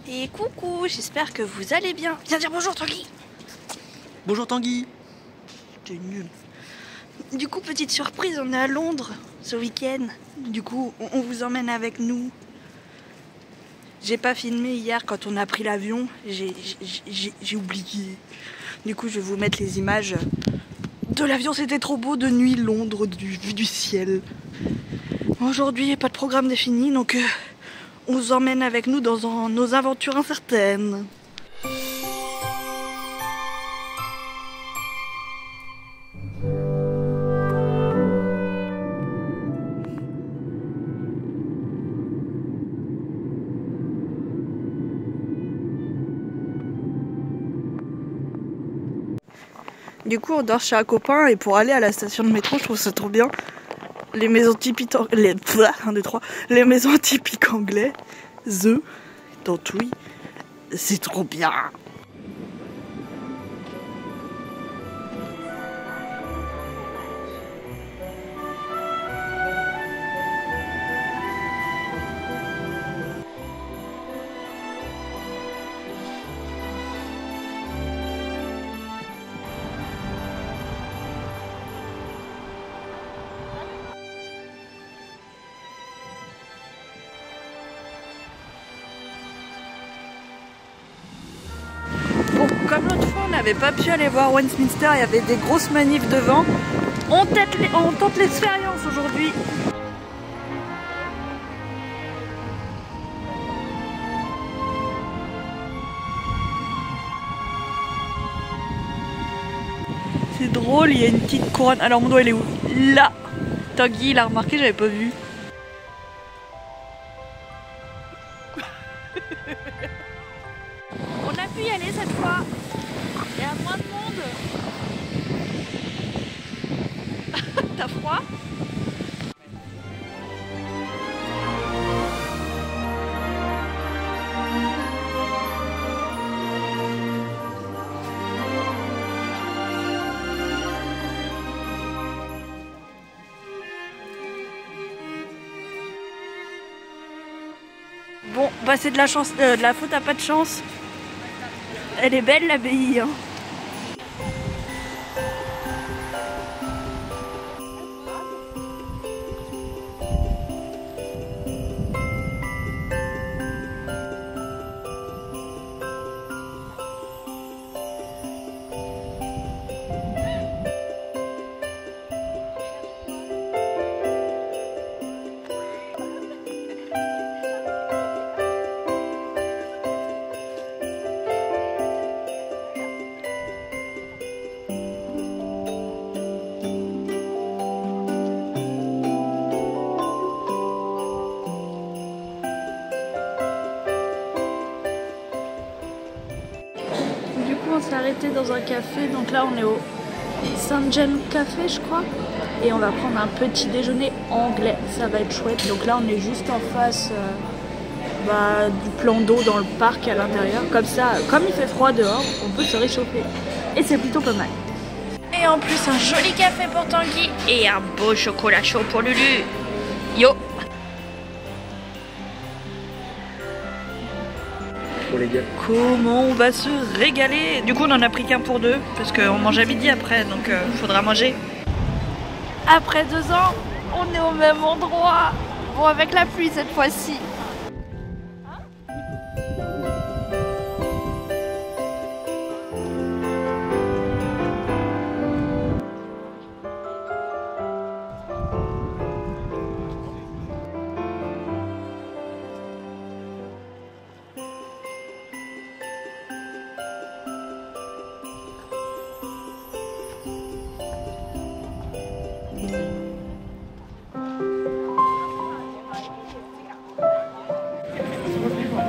Et coucou, j'espère que vous allez bien. Viens dire bonjour Tanguy. Bonjour Tanguy. T'es nul. Du coup, petite surprise, on est à Londres ce week-end. Du coup, on vous emmène avec nous. J'ai pas filmé hier quand on a pris l'avion. J'ai oublié. Du coup, je vais vous mettre les images de l'avion. C'était trop beau de nuit, Londres, vue du ciel. Aujourd'hui, pas de programme défini, donc on vous emmène avec nous dans nos aventures incertaines. Du coup, on dort chez un copain et pour aller à la station de métro, je trouve ça trop bien. Les maisons typiques les maisons typiques anglais, Tantouille, c'est trop bien. Bon, comme l'autre fois on n'avait pas pu aller voir Westminster, il y avait des grosses manifs devant. On tente l'expérience aujourd'hui. C'est drôle, il y a une petite couronne. Alors mon doigt il est où? Là. Tanguy il a remarqué, j'avais pas vu. On a pu y aller cette fois. Il y a moins de monde. T'as froid? Bon, bah c'est de la chance, de la faute à pas de chance. Elle est belle l'abbaye, hein. On s'est arrêté dans un café, donc là on est au St. James Café je crois, et on va prendre un petit déjeuner anglais, ça va être chouette. Donc là on est juste en face du plan d'eau dans le parc à l'intérieur, comme ça, comme il fait froid dehors, on peut se réchauffer et c'est plutôt pas mal. Et en plus un joli café pour Tanguy et un beau chocolat chaud pour Lulu. Yo! Les gars. Comment on va se régaler. Du coup on en a pris qu'un pour deux parce qu'on mange à midi après, donc faudra manger. Après 2 ans on est au même endroit. Bon, avec la pluie cette fois-ci.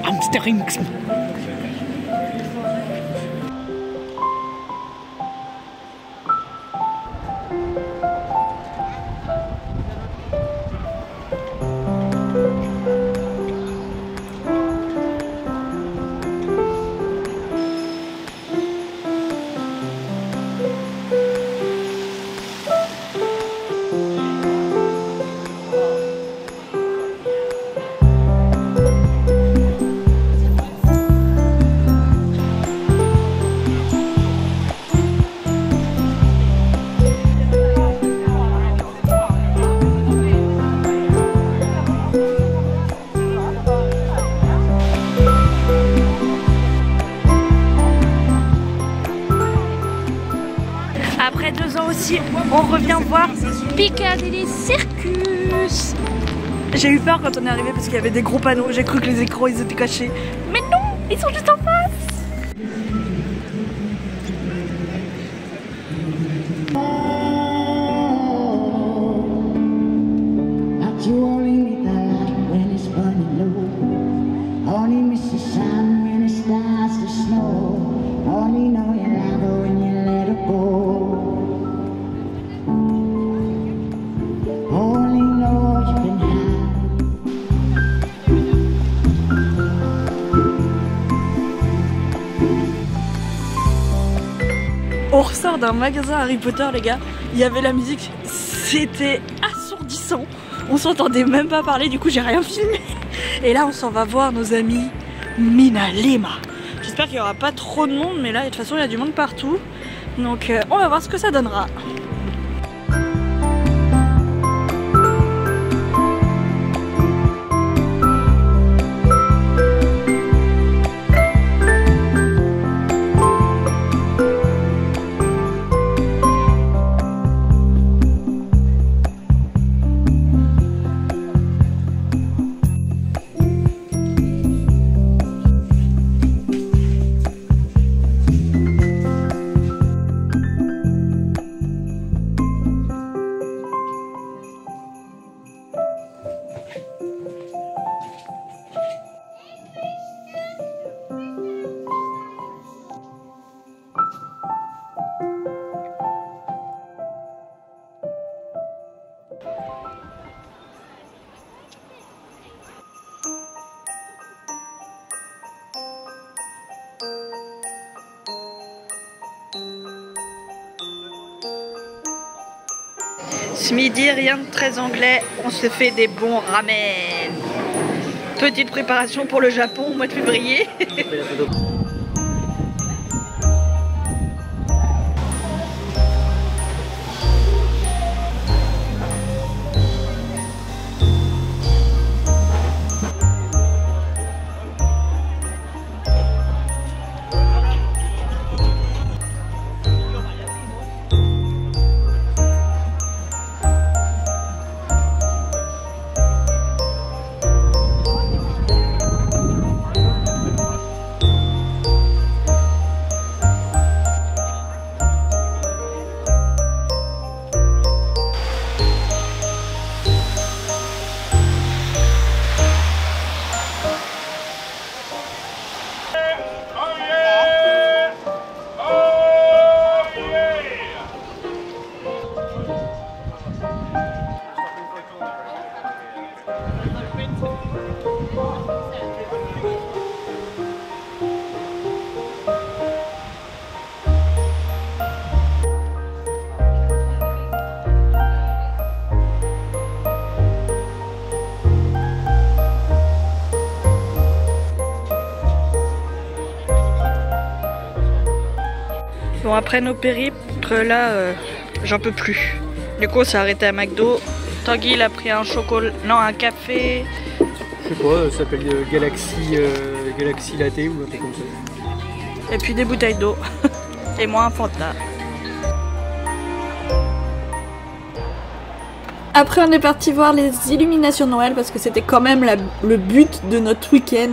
Hamsterings. aussi, on revient voir Piccadilly Circus. J'ai eu peur quand on est arrivé parce qu'il y avait des gros panneaux. J'ai cru que les écrans ils étaient cachés. Mais non, ils sont juste en face. On ressort d'un magasin Harry Potter, les gars. Il y avait la musique, c'était assourdissant. On s'entendait même pas parler, du coup j'ai rien filmé. Et là on s'en va voir nos amis Minalema. J'espère qu'il n'y aura pas trop de monde, mais là de toute façon il y a du monde partout. Donc on va voir ce que ça donnera. Ce midi, rien de très anglais, on se fait des bons ramen. Petite préparation pour le Japon au mois de février. Bon, après nos périples, là, j'en peux plus. Du coup, on s'est arrêté à McDo. Tanguy, il a pris un chocolat, non, un café. C'est quoi, ça s'appelle Galaxy Latte ou un truc comme ça. Et puis des bouteilles d'eau. Et moi, un Fanta. Après, on est parti voir les illuminations de Noël parce que c'était quand même le but de notre week-end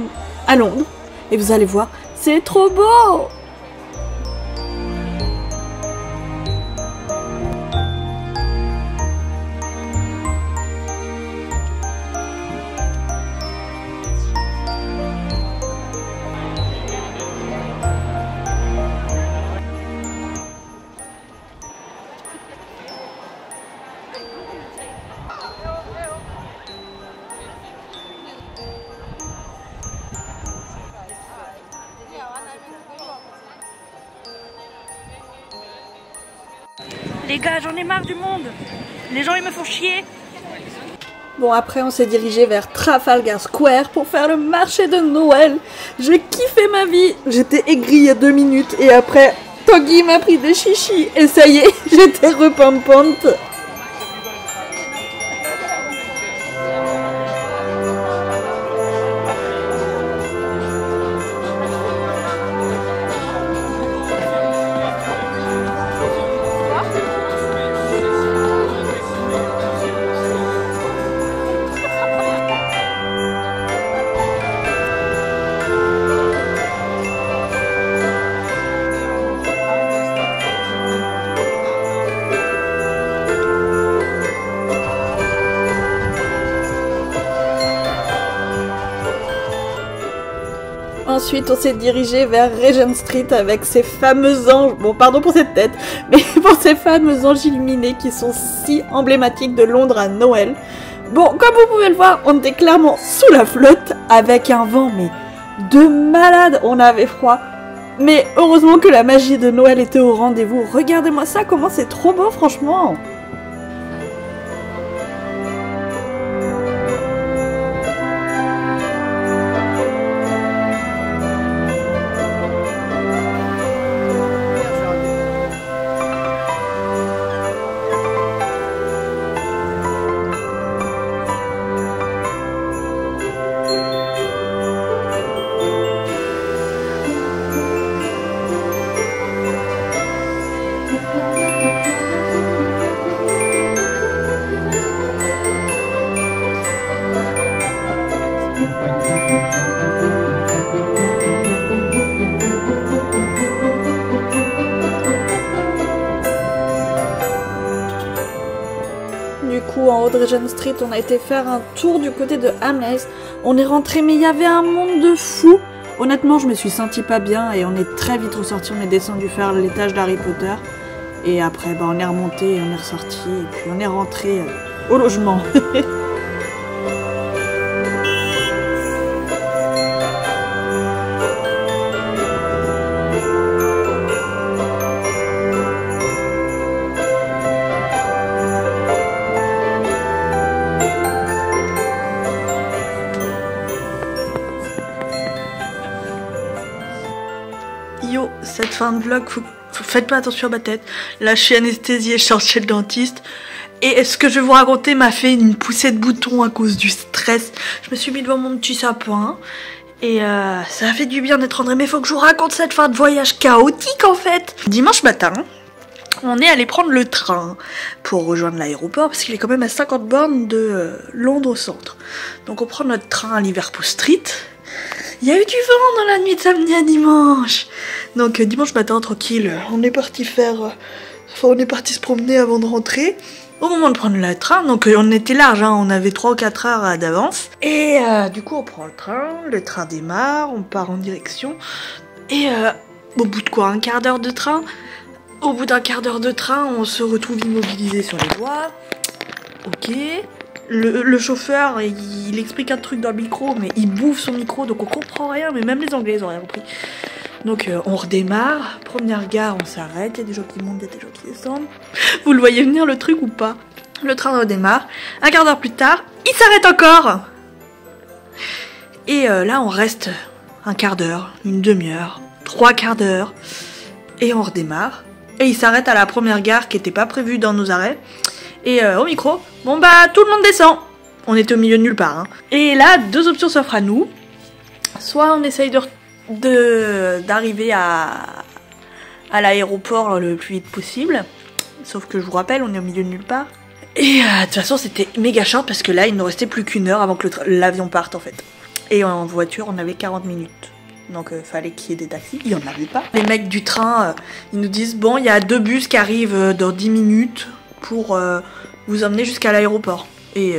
à Londres. Et vous allez voir, c'est trop beau! Les gars, j'en ai marre du monde. Les gens, ils me font chier. Bon, après, on s'est dirigé vers Trafalgar Square pour faire le marché de Noël. J'ai kiffé ma vie. J'étais aigrie il y a 2 minutes et après, Tanguy m'a pris des chichis et ça y est, j'étais repampante. Ensuite, on s'est dirigé vers Regent Street avec ces fameux anges, bon pardon pour cette tête, mais pour ces fameux anges illuminés qui sont si emblématiques de Londres à Noël. Bon, comme vous pouvez le voir, on était clairement sous la flotte avec un vent, mais de malade, on avait froid. Mais heureusement que la magie de Noël était au rendez-vous. Regardez-moi ça, comment c'est trop beau franchement. Du coup, en haut de Regent Street, on a été faire un tour du côté de Hamleys. On est rentré, mais il y avait un monde de fous. Honnêtement, je me suis sentie pas bien et on est très vite ressorti. On est descendu faire l'étage d'Harry Potter. Et après, bah, on est remonté et on est ressorti. Et puis on est rentré au logement. Yo, cette fin de vlog, faites pas attention à ma tête. Là, je suis anesthésiée, je sors chez le dentiste. Et ce que je vais vous raconter m'a fait une poussée de boutons à cause du stress. Je me suis mis devant mon petit sapin. Et ça a fait du bien d'être rentrée. Mais faut que je vous raconte cette fin de voyage chaotique en fait. Dimanche matin, on est allé prendre le train pour rejoindre l'aéroport. Parce qu'il est quand même à 50 bornes de Londres au centre. Donc on prend notre train à Liverpool Street. Il y a eu du vent dans la nuit de samedi à dimanche. Donc dimanche matin, tranquille, on est parti on est parti se promener avant de rentrer. Au moment de prendre le train, donc on était large, hein, on avait 3 ou 4 heures d'avance. Et du coup on prend le train démarre, on part en direction. Et au bout de quoi, un quart d'heure de train? Au bout d'un quart d'heure de train, on se retrouve immobilisé sur les voies. Ok. Le chauffeur, il explique un truc dans le micro, mais il bouffe son micro, donc on comprend rien, mais même les Anglais, ils ont rien compris. Donc on redémarre, première gare, on s'arrête, il y a des gens qui montent, il y a des gens qui descendent. Vous le voyez venir le truc ou pas? Le train redémarre, un quart d'heure plus tard, il s'arrête encore. Et là, on reste un quart d'heure, une demi-heure, 3 quarts d'heure, et on redémarre. Et il s'arrête à la première gare qui n'était pas prévue dans nos arrêts. Et au micro, bon bah tout le monde descend. On était au milieu de nulle part. Hein. Et là, 2 options s'offrent à nous. Soit on essaye d'arriver à l'aéroport le plus vite possible. Sauf que je vous rappelle, on est au milieu de nulle part. Et de toute façon, c'était méga short parce que là, il ne restait plus qu'une heure avant que l'avion parte en fait. Et en voiture, on avait 40 minutes. Donc fallait qu'il y ait des taxis, il n'y en avait pas. Les mecs du train, ils nous disent, bon, il y a 2 bus qui arrivent dans 10 minutes. Pour vous emmener jusqu'à l'aéroport. Et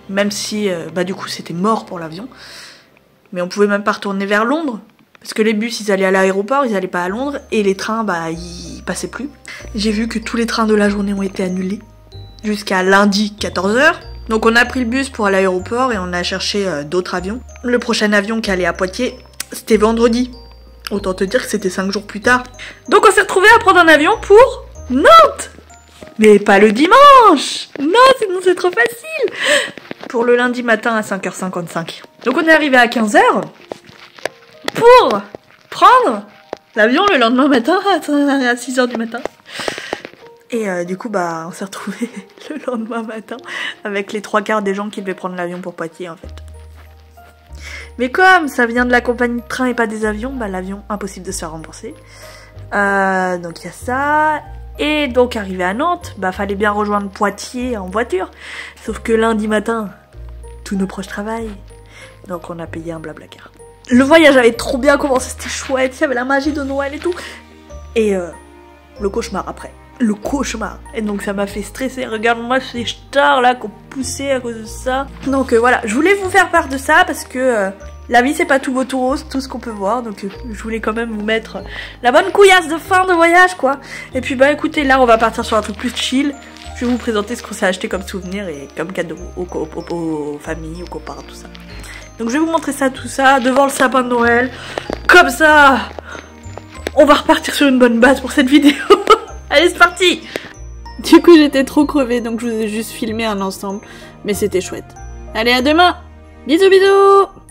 même si, bah du coup c'était mort pour l'avion, mais on pouvait même pas retourner vers Londres, parce que les bus ils allaient à l'aéroport, ils allaient pas à Londres, et les trains bah ils passaient plus. J'ai vu que tous les trains de la journée ont été annulés, jusqu'à lundi 14 h. Donc on a pris le bus pour aller à l'aéroport et on a cherché d'autres avions. Le prochain avion qui allait à Poitiers, c'était vendredi. Autant te dire que c'était 5 jours plus tard. Donc on s'est retrouvé à prendre un avion pour Nantes. Mais pas le dimanche! Non, sinon c'est trop facile! Pour le lundi matin à 5h55. Donc on est arrivé à 15h pour prendre l'avion le lendemain matin à 6h du matin. Et du coup, bah, on s'est retrouvés le lendemain matin avec les 3 quarts des gens qui devaient prendre l'avion pour Poitiers en fait. Mais comme ça vient de la compagnie de train et pas des avions, bah l'avion, impossible de se faire rembourser. Donc il y a ça... Et donc arrivé à Nantes, bah fallait bien rejoindre Poitiers en voiture. Sauf que lundi matin, tous nos proches travaillent. Donc on a payé un blablacar. Le voyage avait trop bien commencé, c'était chouette, il y avait la magie de Noël et tout. Et le cauchemar après. Le cauchemar. Et donc ça m'a fait stresser. Regarde-moi ces stars là qu'on poussait à cause de ça. Donc voilà, je voulais vous faire part de ça parce que La vie c'est pas tout beau tout rose, tout ce qu'on peut voir, donc je voulais quand même vous mettre la bonne couillasse de fin de voyage quoi. Et puis bah écoutez, là on va partir sur un truc plus chill. Je vais vous présenter ce qu'on s'est acheté comme souvenir et comme cadeau aux familles, aux copains, tout ça. Donc je vais vous montrer ça, tout ça, devant le sapin de Noël. Comme ça, on va repartir sur une bonne base pour cette vidéo. Allez c'est parti. Du coup j'étais trop crevée donc je vous ai juste filmé un ensemble, mais c'était chouette. Allez à demain. Bisous bisous.